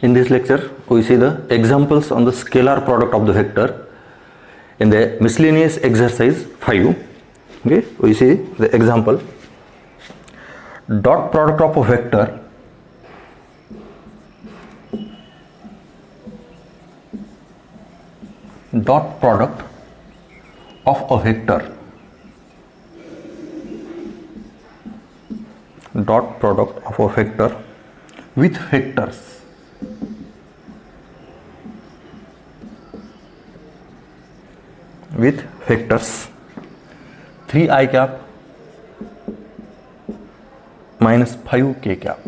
In this lecture, we see the examples on the scalar product of the vector in the miscellaneous exercise 5. Okay, we see the example. Dot product of a vector dot product of a vector dot product of a vector with vectors with vectors 3i cap minus 5k cap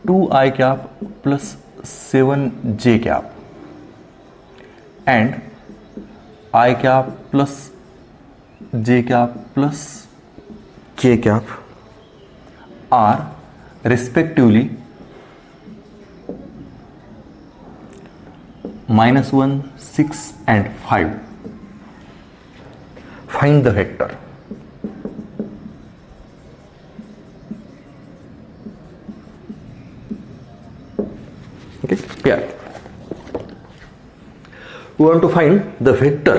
2i cap plus 7j cap and I cap plus j cap plus k cap are respectively -1, 6 and 5. Find the vector. Okay, here we want to find the vector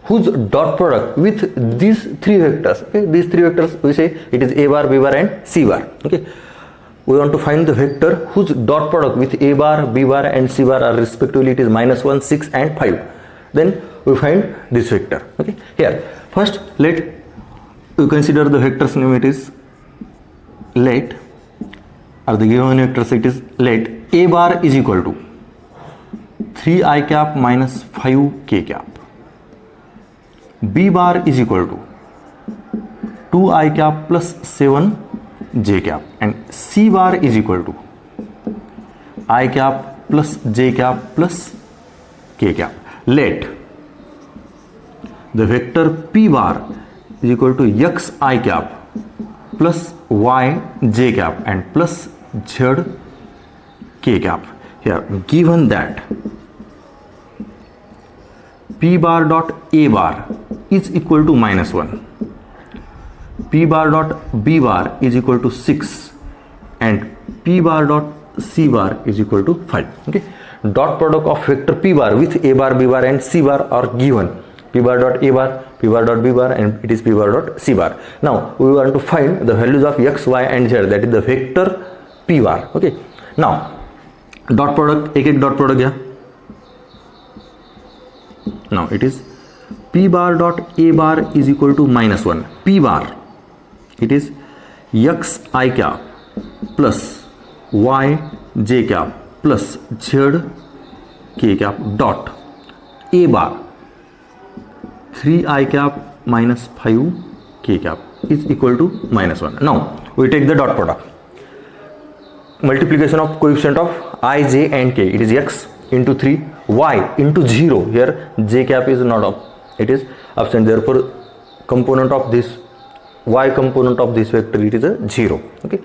whose dot product with these three vectors. Okay, these three vectors we say it is a bar, b bar and c bar. Okay, we want to find the vector whose dot product with a bar, b bar and c bar are respectively it is -1, 6 and 5. Then we find this vector. Okay, here first let we consider the vector's name. It is let, or the given vectors it is let a bar is equal to 3i cap minus 5k cap, b bar is equal to 2i cap plus 7j cap and c bar is equal to I cap plus j cap plus k cap. Let the vector p bar is equal to x I cap plus y j cap and plus z k cap. Here given that p bar dot a bar is equal to -1, p bar dot b bar is equal to 6 and p bar dot c bar is equal to 5. Okay, dot product of vector p bar with a bar, b bar and c bar are given. P bar dot a bar, p bar dot b bar and it is p bar dot c bar. Now we want to find the values of x, y and z, that is the vector p bar. Okay, now dot product, एक dot product here. Now it is p bar dot a bar is equal to -1. P bar it is x I cap plus y j cap plus z k cap dot a bar 3i cap minus 5 k cap is equal to -1. Now we take the dot product. Multiplication of coefficient of I, j and k. It is x into 3, y into 0. Here j cap is not up, it is absent. Therefore component of this y component of this vector it is a 0. Okay,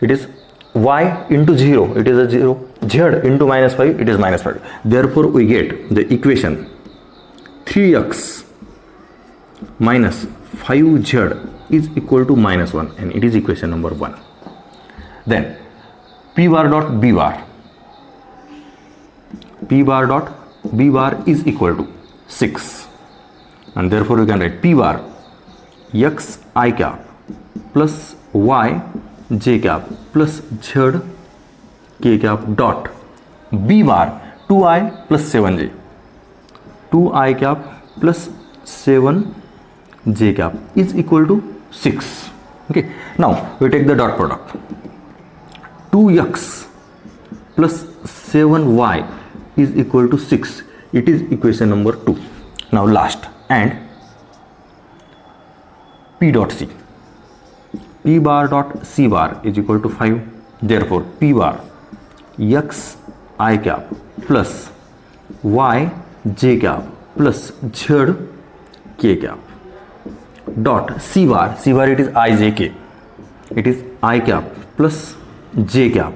it is y into 0, it is a 0. Z into -5, it is -5. Therefore we get the equation 3x minus 5z is equal to -1 and it is equation number 1. Then p bar dot b bar, p bar dot b bar is equal to 6 and therefore we can write p bar x I cap plus y j cap plus z k cap dot b bar 2i plus 7j, 2i cap plus 7j cap is equal to 6. Okay, now we take the dot product. 2x plus 7y is equal to 6. It is equation number 2. Now last, and p dot c, p bar dot c bar is equal to 5. Therefore p bar x I cap plus y j cap plus z k cap dot c bar it is I j k, it is I cap plus j cap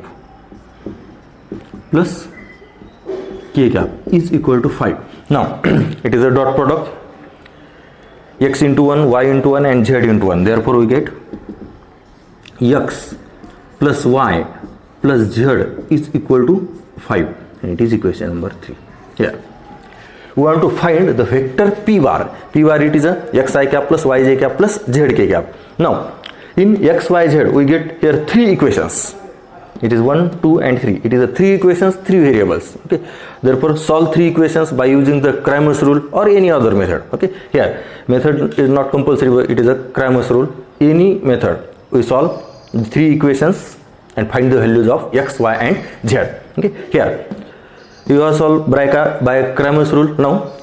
plus k cap is equal to 5. Now it is a dot product, x into 1, y into 1 and z into 1. Therefore we get x plus y plus z is equal to 5, and it is equation number 3. Here we want to find the vector p bar. P bar, it is a xi cap plus yj cap plus zk cap. Now in x, y, z we get here 3 equations. It is 1, 2 and 3. It is a 3 equations, 3 variables. Okay, therefore solve 3 equations by using the Cramer's rule or any other method. Okay, here method is not compulsory, but it is a Cramer's rule. Any method we solve 3 equations and find the values of x, y and z. Okay, here you have solved by Cramer's rule. Now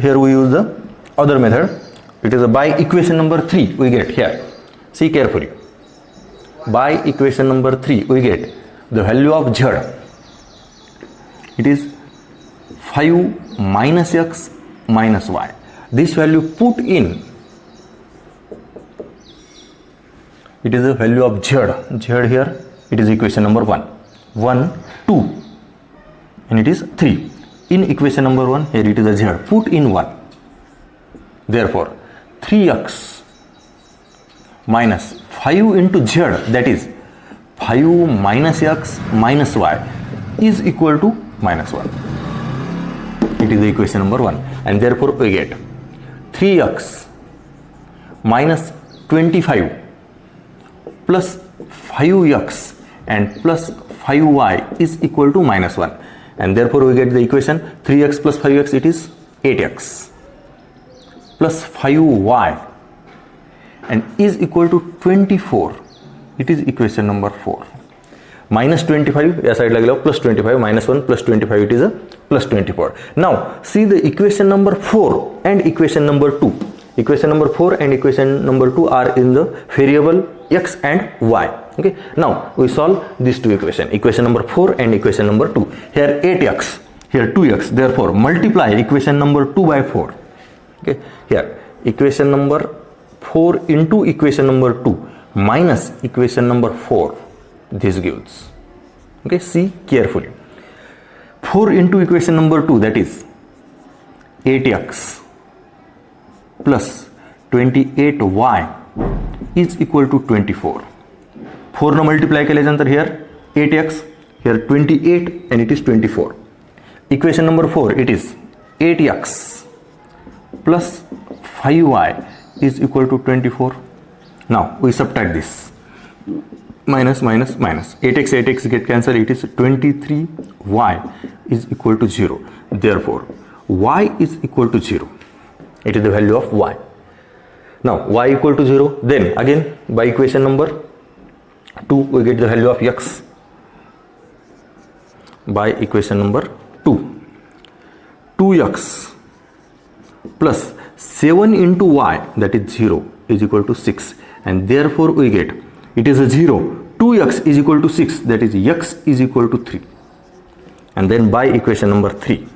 here we use the other method. It is a by equation number 3 we get here. See carefully. By equation number 3 we get the value of z. It is 5 minus x minus y. This value put in, it is the value of z. Z here, it is equation number 1, 2 and it is 3. In equation number 1 here it is a z, put in 1. Therefore 3x minus 5 into z, that is 5 minus x minus y is equal to minus 1. It is the equation number 1, and therefore we get 3x minus 25 plus 5x and plus 5y is equal to minus 1, and therefore we get the equation 3x plus 5x, it is 8x plus 5y and is equal to 24. It is equation number 4. Minus 25 या side लागेला plus 25, minus 1 plus 25, it is a plus 24. Now see the equation number 4 and equation number 2. Equation number 4 and equation number 2 are in the variable x and y. Okay, now we solve these two equations, equation number 4 and equation number 2. Here 8x, here 2x, therefore multiply equation number 2 by 4. Okay, here equation number 4 into equation number 2 minus equation number 4, this gives. Okay, see carefully. 4 into equation number 2, that is 8x plus 28y is equal to 24. 4 न multiply केल्यानंतर here 8x, here 28 and it is 24. Equation number 4, it is 8x plus 5y is equal to 24. Now we subtract this, minus minus minus, 8x get cancelled, it is 23y is equal to 0. Therefore y is equal to 0. It is the value of y. Now y equal to 0, then again by equation number 2 we get the value of x. By equation number 2, 2x plus 7 into y, that is 0, is equal to 6, and therefore we get, it is a 0, 2x is equal to 6, that is x is equal to 3. And then by equation number 3,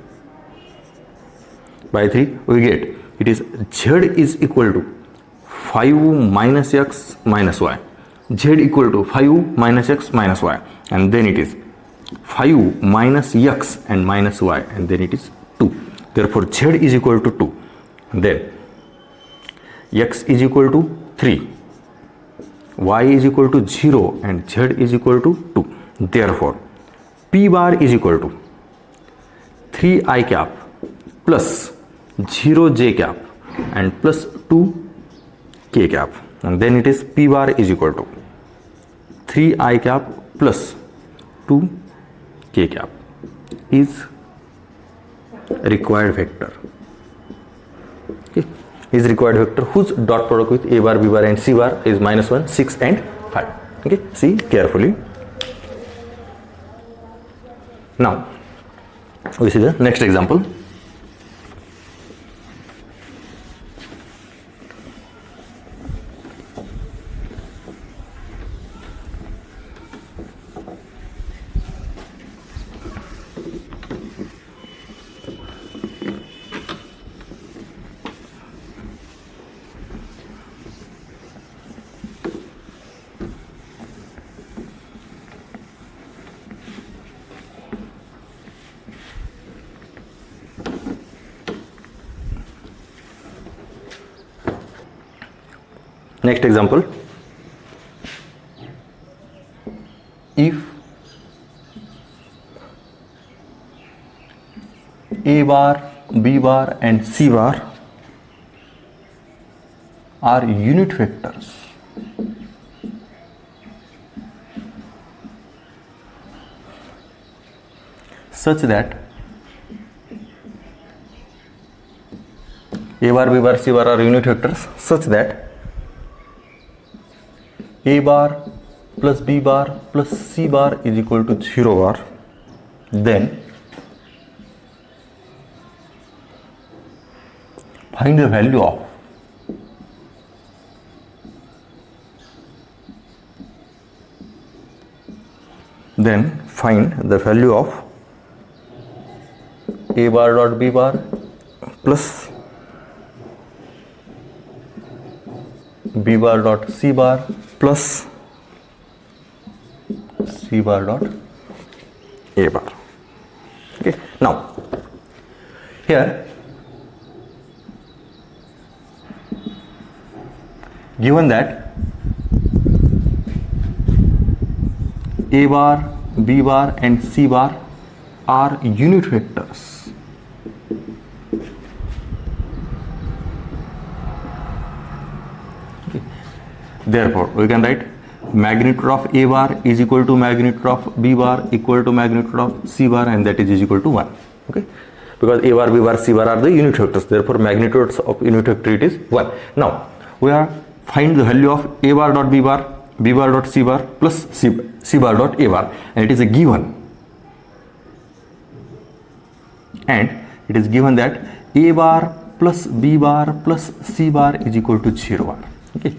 by 3 we get, it is z is equal to 5 minus x minus y, z equal to 5 minus x minus y, and then it is 5 minus x and minus y, and then it is 2. Therefore z is equal to 2. Then x is equal to 3, y is equal to 0 and z is equal to 2. Therefore p bar is equal to 3i cap plus 0j cap and plus 2k cap, and then it is p bar is equal to 3i cap plus 2k cap is required vector. Okay, is required vector whose dot product with a bar, b bar and c bar is minus 1, 6 and 5. Okay, see carefully. Now we see the next example. Next example, if A bar, B bar and C bar are unit vectors such that A bar, B bar, C bar are unit vectors such that A bar plus B bar plus C bar is equal to 0 bar, then find the value of A bar dot B bar plus B bar dot C bar plus C bar dot A bar. Okay, now here given that A bar, B bar and C bar are unit vectors, therefore we can write magnitude of A bar is equal to magnitude of B bar equal to magnitude of C bar, and that is equal to 1. Okay, because A bar, B bar, C bar are the unit vectors, therefore magnitudes of unit vector it is 1. Now we are find the value of A bar dot B bar, B bar dot C bar plus C bar dot A bar, and it is a given, and it is given that A bar plus B bar plus C bar is equal to 0 bar. Okay,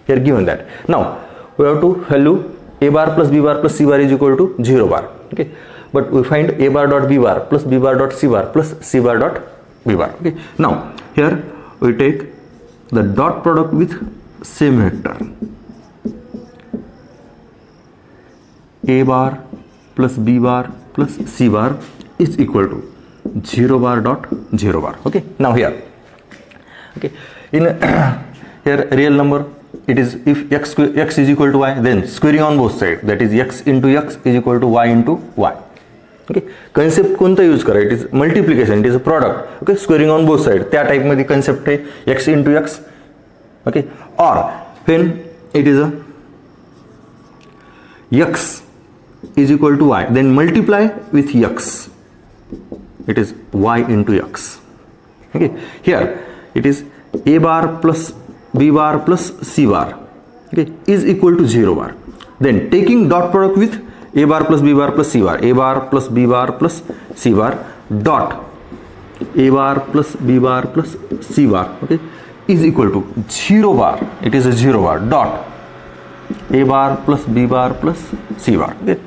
here given that. Now we have to value A bar plus B bar plus C bar is equal to 0 bar. Okay, but we find A bar dot B bar plus B bar dot C bar plus C bar dot B bar. Okay, now here we take the dot product with same vector. A bar plus B bar plus C bar is equal to 0 bar dot 0 bar. Okay, now here, okay, in here real number, it is if x is equal to y, then squaring on both sides, that is x into x is equal to y into y. Okay, concept कोणता use करा, it is multiplication, it is a product. Okay, squaring on both sides, त्या type मध्ये concept है x into x. Okay, or when it is a x is equal to y, then multiply with x, it is y into x. Okay, here it is A bar plus B bar plus C bar, okay, is equal to 0 bar, then taking dot product with A bar plus B bar plus C bar, A bar plus B bar plus C bar dot A bar plus B bar plus C bar, okay, is equal to 0 bar, it is a 0 bar dot A bar plus B bar plus C bar. Okay,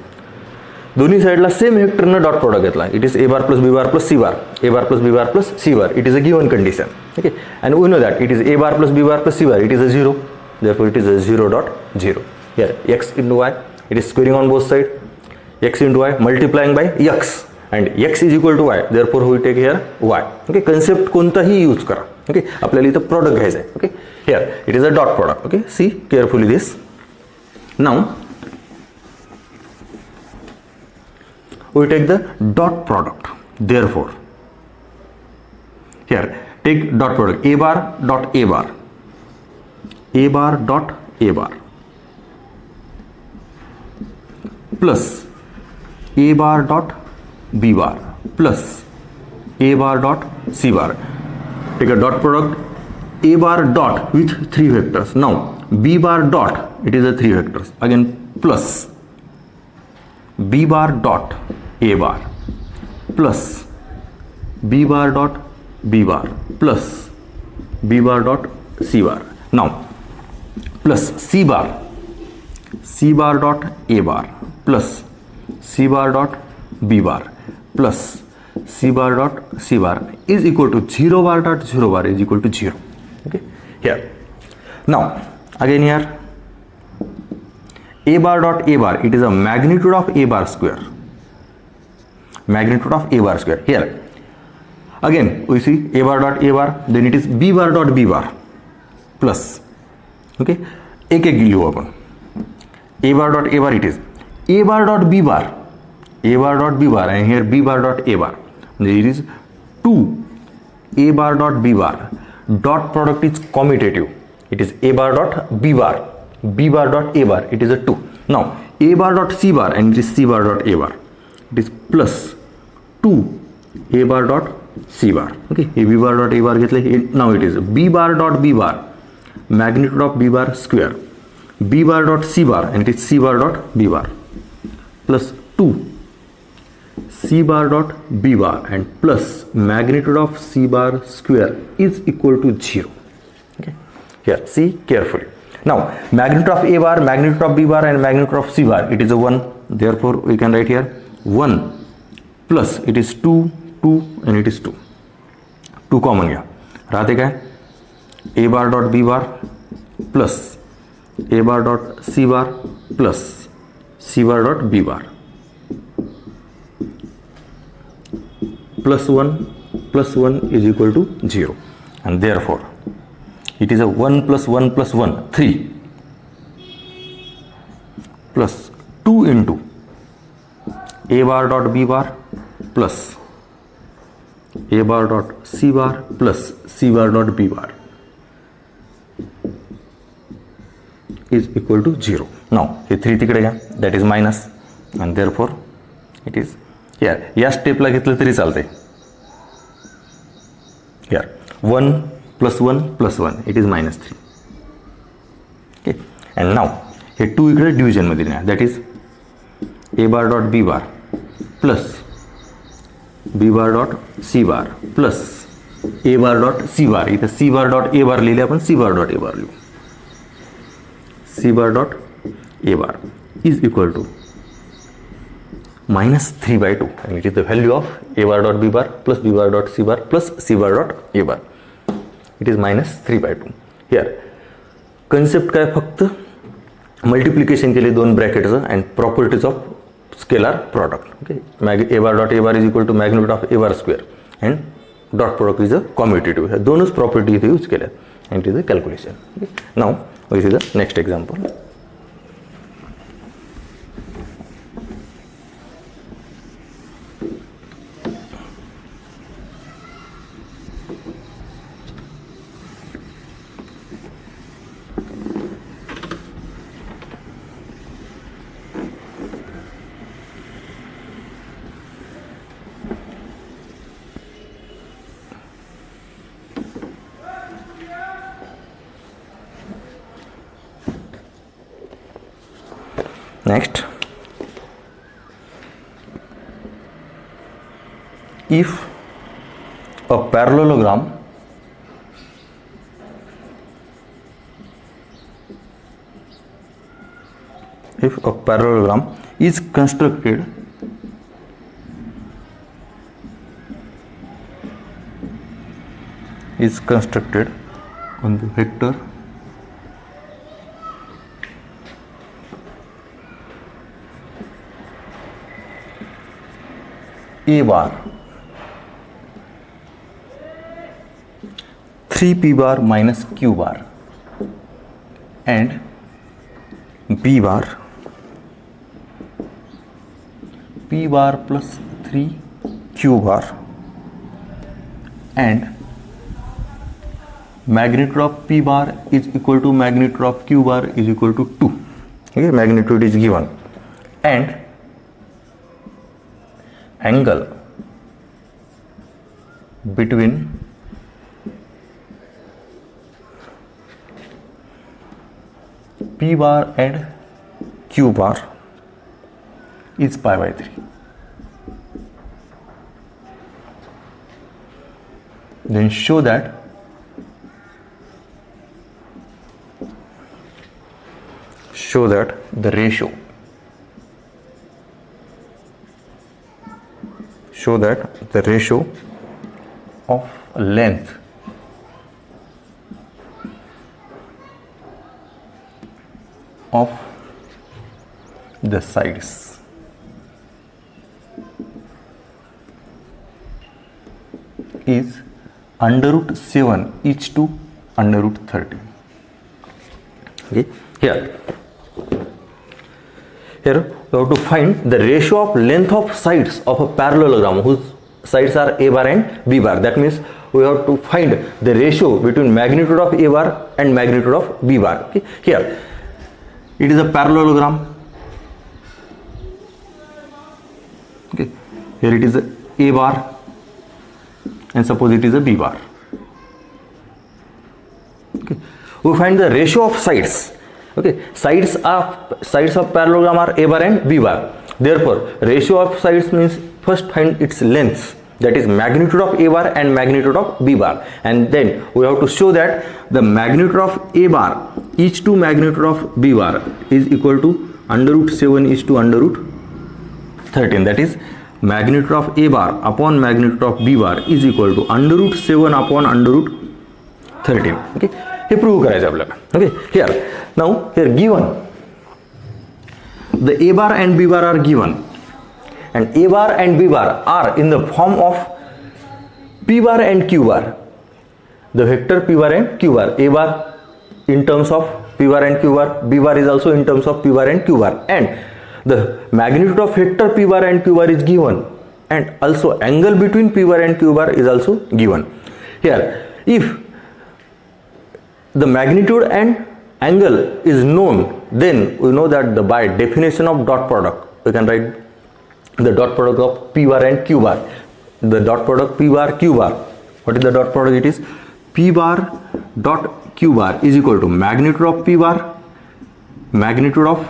दोन्ही साइडला same वेक्टरनं dot product घेतला, it is A bar plus B bar plus C bar, A bar plus B bar plus C bar, it is a given condition. Okay, and we know that it is A bar plus B bar plus C bar, it is a 0, therefore it is a 0 dot 0. Here x into y, it is squaring on both sides, x into y multiplying by x, and x is equal to y, therefore we take here y. Okay, concept कोणताही use करा. Okay, आपल्याला इथं product घ्यायचं आहे. Okay, here it is a dot product. Okay, see carefully this. Now we take the dot product, therefore here take dot product A bar dot A bar, A bar dot A bar plus A bar dot B bar plus A bar dot C bar. Take a dot product A bar dot with 3 vectors. Now B bar dot, it is a 3 vectors again, plus B bar dot A bar plus B bar dot B bar plus B bar dot C bar. Now plus C bar dot A bar plus C bar dot B bar plus C bar dot C bar is equal to 0 bar dot 0 bar is equal to 0. Okay, here now again here A bar dot A bar, it is a magnitude of A bar square, magnitude of A bar square. Here again we see A bar dot A bar, then it is B bar dot B bar plus, okay, एक लिहू आपण A bar dot A bar, it is a bar dot b bar, a bar dot b bar, and here b bar dot a bar. There is 2 a bar dot b bar. Dot product is commutative. It is a bar dot b bar, b bar dot a bar. It is a 2. Now a bar dot c bar, and it is c bar dot a bar. It is plus 2 a bar dot c bar. Okay, a b bar dot a bar घेतले. Now it is b bar dot b bar, magnitude of b bar square, b bar dot c bar, and it is c bar dot b bar, plus 2 c bar dot b bar, and plus magnitude of c bar square is equal to 0. Okay, here see carefully. Now magnitude of a bar, magnitude of b bar, and magnitude of c bar, it is a 1. Therefore we can write here 1 plus it is 2, 2, and it is 2. 2 common घ्या. राहते काय? a bar dot b bar plus a bar dot c bar plus c bar dot b bar, plus 1 is equal to 0, and therefore it is a 1 plus 1 plus 1, 3, plus 2 into a bar dot b bar plus a bar dot c bar plus c bar dot b bar is equal to 0. Now हे 3 तिकडे घ्या, that is minus, and therefore it is here. या स्टेपला घेतलं तरी चालते. here 1 plus 1 plus 1, it is minus 3. Okay, and now हे 2 इकडे division मध्ये न्या, that is a bar dot b bar plus b bar dot c bar plus a bar dot c bar. इथे c bar dot a bar लिहिले आपण, c bar dot a bar लिहू. c bar dot a bar is equal to minus 3 by 2, and it is the value of a bar dot b bar plus b bar dot c bar plus c bar dot a bar. It is minus 3 by 2. here concept काय, फक्त multiplication केले दोन ब्रॅकेटचं and properties of scalar product. Okay, a bar dot a bar is equal to magnitude of a bar square, and dot product is a commutative. ह्या दोनच property इथे use केल्या, and it is a calculation. Okay, now we see the next example. Next, if a parallelogram is constructed on the vector a bar 3p bar minus q bar and b bar p bar plus 3 q bar and magnitude of p bar is equal to magnitude of q bar is equal to 2. Okay, magnitude is given, and angle between p bar and q bar is pi by 3. Then show that the ratio of length of the sides is under root 7 each to under root 30. Okay, here we have to find the ratio of length of sides of a parallelogram whose sides are a bar and b bar. That means we have to find the ratio between magnitude of a bar and magnitude of b bar. Okay, here it is a parallelogram. Okay, here it is a bar and suppose it is a b bar. Okay, we find the ratio of sides. Okay, sides of parallelogram are a bar and b bar. Therefore ratio of sides means first find its lengths, that is magnitude of a bar and magnitude of b bar, and then we have to show that the magnitude of a bar each to magnitude of b bar is equal to under root 7 is to under root 13. That is magnitude of a bar upon magnitude of b bar is equal to under root 7 upon under root 13. Okay, hey prove करायचं आपल्याला. Okay, here now here given the a bar and b bar are given, and a bar and b bar are in the form of p bar and q bar. The vector p bar and q bar, a bar in terms of p bar and q bar, b bar is also in terms of p bar and q bar, and the magnitude of vector p bar and q bar is given, and also angle between p bar and q bar is also given. Here if the magnitude and angle is known, then we know that by definition of dot product we can write the dot product of p bar and q bar. The dot product p bar q bar, what is the dot product? It is p bar dot q bar is equal to magnitude of p bar, magnitude of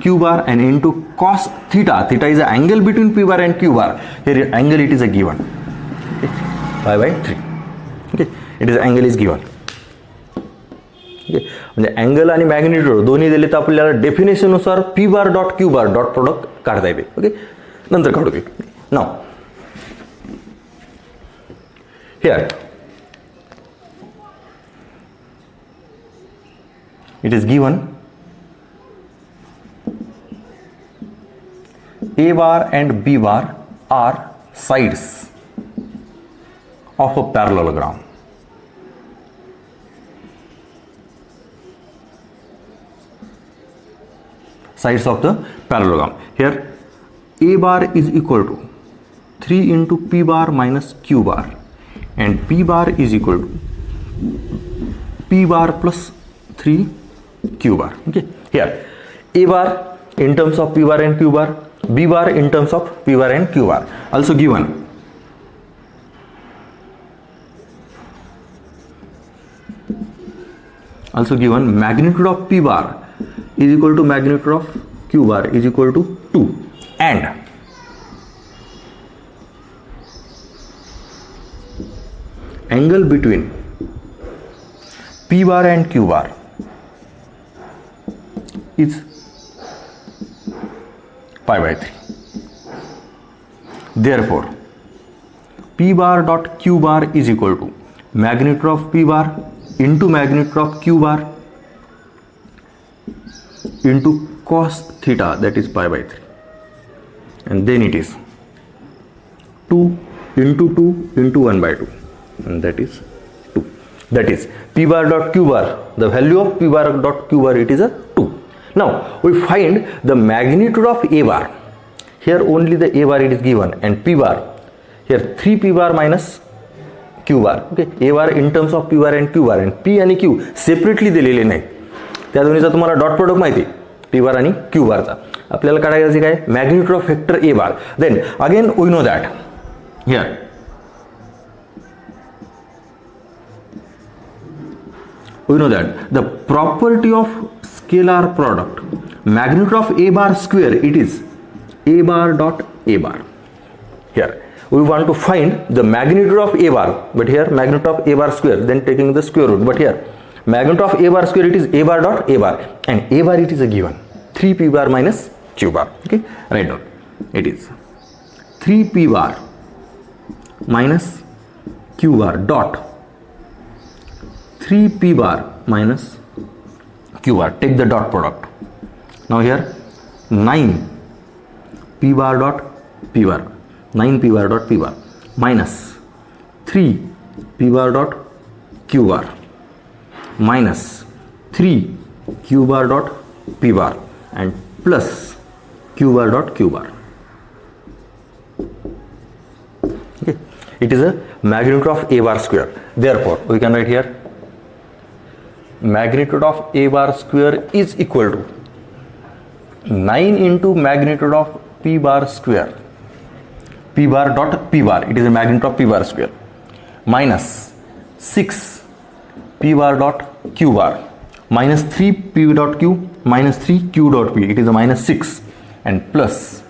q bar, and into cos theta. Theta is the angle between p bar and q bar. Here angle it is a given. Okay, pi by 3. Okay, it is angle is given. Okay, म्हणजे angle आणि magnitude दोन्ही दिले तर आपल्याला definition नुसार p bar dot q bar dot product काढता येते. Okay, नंतर काढू दे. Now here it is given a bar and b bar are sides of a parallelogram. Sides of the parallelogram. Here a bar is equal to 3 into p bar minus q bar, and p bar is equal to p bar plus 3 q bar. Okay, here a bar in terms of p bar and q bar, b bar in terms of p bar and q bar, also given. Also given magnitude of p bar is equal to magnitude of q bar is equal to 2, and angle between p bar and q bar is pi by 3. Therefore p bar dot q bar is equal to magnitude of p bar into magnitude of q bar into cos theta, that is pi by 3, and then it is 2 into 2 into 1 by 2, and that is 2. That is p bar dot q bar, the value of p bar dot q bar, it is a 2. Now we find the magnitude of a bar. Here only the a bar it is given, and p bar here 3 p bar minus q bar. Okay, a bar in terms of p bar and q bar, and p आणि q separately दिलेले नाही. त्या दोन्हीचा तुम्हाला dot product माहिती p bar आणि q बारचा. आपल्याला काढायचं काय magnitude of vector a bar. Then again we know that here we know that the property of scalar product magnitude of a bar square, it is a bar dot a bar. Here we want to find the magnitude of a bar, but here magnitude of a bar square, then taking the square root, but here magnitude of a bar square, it is a bar dot a bar, and a bar it is a given 3 p bar minus q bar. Okay, write down, it is 3 p bar minus q bar dot 3 p bar minus q bar. Take the dot product. Now here 9 p bar dot p bar, 9 p bar dot p bar minus 3 p bar dot q bar minus 3 q bar dot p bar, and plus q bar dot q bar. Okay, it is a magnitude of a bar square. Therefore, we can write here magnitude of a bar square is equal to 9 into magnitude of p bar square, p bar dot p bar, it is a magnitude of p bar square, minus 6 p bar dot q bar, minus 3 p dot q, minus 3 q dot p, it is a minus 6, and plus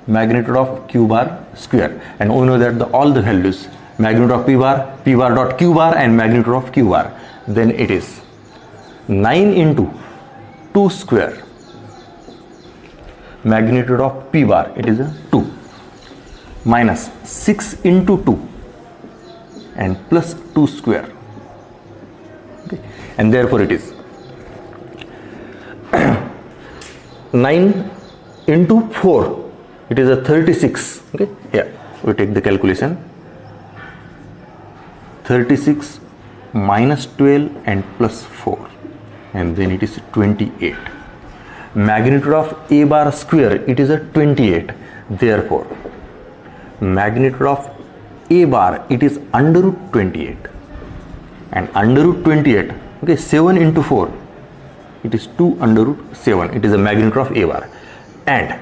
magnitude of q bar square. And we know that all the values, magnitude of p bar dot q bar, and magnitude of q bar, then it is 9 into 2 square, magnitude of p bar, it is a 2, minus 6 into 2 and plus 2 square. Okay. And therefore it is 9 into 4, it is a 36. Okay, here we take the calculation, 36 minus 12 and plus 4, and then it is 28. Magnitude of a bar square, it is a 28. Therefore magnitude of a bar, it is under root 28, and under root 28, okay, 7 into 4, it is 2 under root 7, it is a magnitude of a bar. And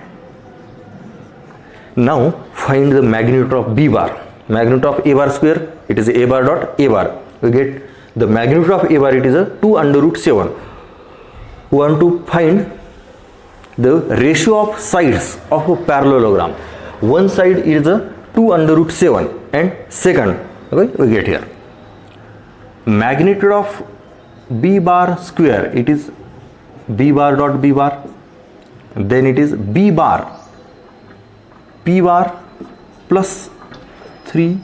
now find the magnitude of b bar. Magnitude of a bar square, it is a bar dot a bar. We get the magnitude of a bar, it is a 2 under root 7. We want to find the ratio of sides of a parallelogram. One side is a 2 under root 7, and second, okay, we get here magnitude of b bar square, it is b bar dot b bar, then it is b bar p bar plus 3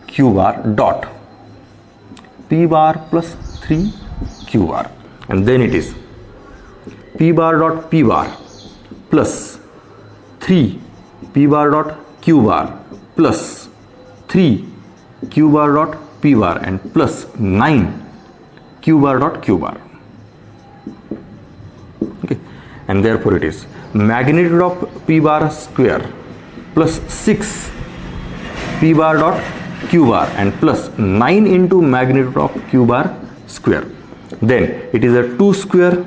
q bar dot p bar plus 3 q bar, and then it is p bar dot p bar plus 3 p bar dot q bar plus 3 q bar dot p bar, and plus 9 q bar dot q bar. Okay, and therefore it is magnitude of p bar square plus 6 p bar dot q bar, and plus 9 into magnitude of q bar square. Then it is a 2 square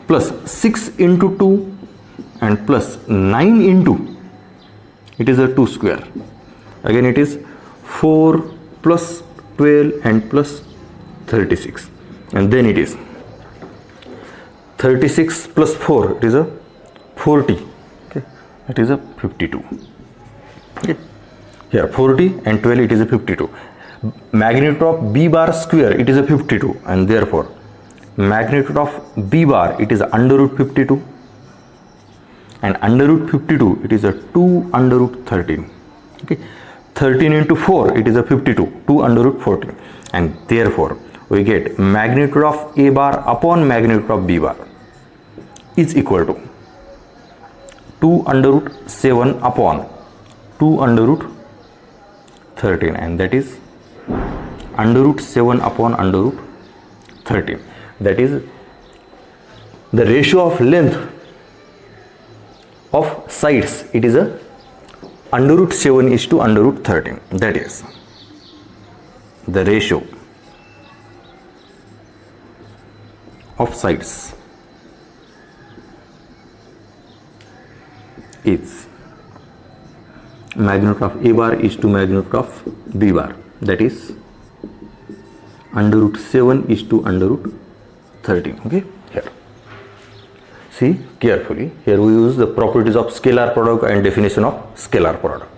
plus 6 into 2 and plus 9 into, it is a 2 square. Again it is 4 plus 12 and plus 36, and then it is 36 plus 4, it is a 40. Okay, it is a 52. Okay, here 40 and 12, it is a 52. Magnitude of b bar square, it is a 52, and therefore magnitude of b bar, it is under root 52, and under root 52, it is a 2 under root 13. Okay, 13 into 4, it is a 52, 2 under root 14, and therefore we get magnitude of a bar upon magnitude of b bar is equal to 2 under root 7 upon 2 under root 13, and that is under root 7 upon under root 13. That is the ratio of length of sides, it is a under root 7 is to under root 13. That is the ratio of sides is magnitude of a bar is to magnitude of b bar, that is under root 7 is to under root 13. Okay, here see carefully, here we use the properties of scalar product and definition of scalar product.